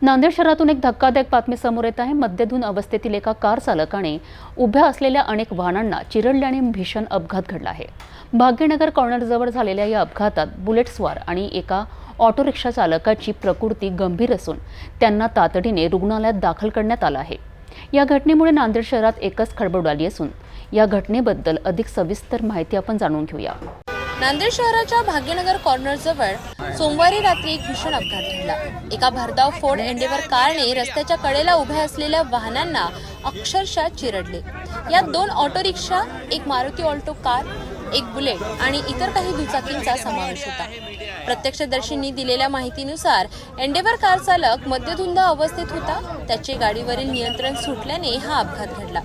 नांदेड शहरातून एक धक्कादायक बातमी समोर येत आहे। मद्यधुन अवस्थेतील एका कार चालकाने उभ्या असलेल्या अनेक वाहनांना चिरडल्याने भीषण अपघात घडला आहे। भाग्यनगर कॉर्नरजवळ झालेल्या या अपघातात बुलेटस्वार आणि एका ऑटो रिक्षा चालकाची प्रकृती गंभीर असून त्यांना तातडीने रुग्णालयात दाखल करण्यात आलं आहे। या घटनेमुळे नांदेड शहरात एकच खळबळ उडाली असून या घटनेबद्दल अधिक सविस्तर माहिती आपण जाणून घेऊया। नांदेड शहराच्या भाग्यनगर कॉर्नरजवळ सोमवारी रात्री एक भीषण अपघात घडला। एका भरधाव फोर्ड एंडेवर कारने रस्त्याच्या कडेला उभ्या असलेल्या वाहनांना अक्षरशः चिरडले। यात 2 ऑटो रिक्षा, एक मारुती ऑल्टो कार, एक बुलेट आणि इतर काही दुचाकींचा समावेश होता। प्रत्यक्षदर्शींनी दिलेल्या माहितीनुसार एंडेवर कार चालक मद्यधुंद अवस्थेत होता। त्याचे गाडीवरील नियंत्रण सुटल्याने हा अपघात घडला।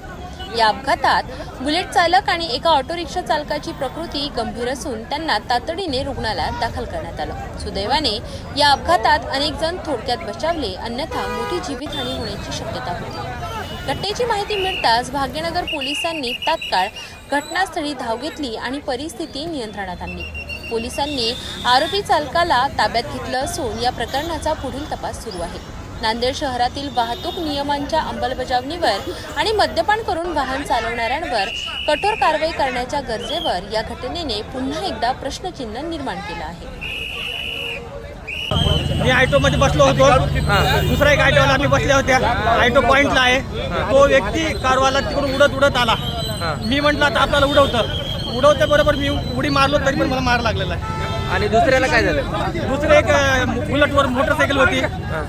या अपघातात बुलेट चालक आणि एका ऑटो रिक्षा चालकाची प्रकृती गंभीर असून त्यांना तातडीने रुग्णालयात दाखल करण्यात आलं। सुदैवाने या अपघातात अनेक जण थोडक्यात बचावले, अन्यथा मोठी जीवितहानी होण्याची शक्यता होती। घटनेची माहिती मिळताच भाग्यनगर पोलिसांनी तात्काळ घटनास्थळी धाव घेतली आणि परिस्थिती नियंत्रणात आणली। पोलिसांनी आरोपी चालकाला ताब्यात घेतलं असून या प्रकरणाचा पुढील तपास सुरू आहे। नांदेड शहरातील वाहतूक नियमांच्या अंमलबजावणीवर आणि मद्यपान करून वाहन चालवणाऱ्यांवर कठोर कारवाई करण्याच्या गरजेवर या घटनेने पुन्हा एकदा प्रश्नचिन्ह निर्माण केलं आहे। मी ऑटो मध्ये बसलो होतो, दुसरा एक ऑटोवाला आम्ही बसल्या होत्या। ऑटो पॉइंटला आहे, तो व्यक्ती कारवाला तिकडून उडत आला। मी म्हटलं आता आपल्याला उडवते बरोबर मी उडी मारलो, तरी पण मला मार लागलेला आहे। आणि दुसऱ्याला काय झालं? दुसरे एक बुलेटवर मोटरसायकल होती,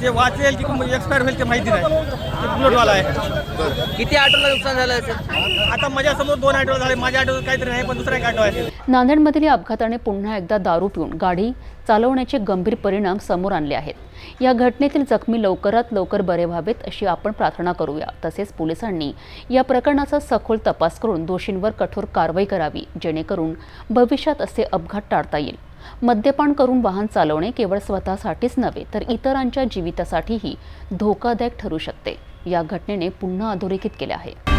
ते वाचेल की एक्सपायर होईल ते माहिती नाही, ते बुलेटवाला आहे। किती ऑटोला नुकसान झालं असेल? आता माझ्यासमोर 2 ऑटो झाले, माझ्या ऑटो काहीतरी नाही, पण दुसरा एक ऑटो आहे। नांदेडमधील या अपघाताने पुन्हा एकदा दारू पिऊन गाडी चालवण्याचे गंभीर परिणाम समोर आणले आहेत। या घटनेतील जखमी लवकरात लवकर बरे व्हावेत अशी आपण प्रार्थना करूया। तसेच पोलिसांनी या प्रकरणाचा सखोल तपास करून दोषींवर कठोर कारवाई करावी, जेणेकरून भविष्यात असे अपघात टाळता येईल। मद्यपान करून वाहन चालवणे केवळ स्वतःसाठीच नव्हे तर इतरांच्या जीवितासाठीही धोकादायक ठरू शकते। या घटनेने पुन्हा अधोरेखित केले आहे।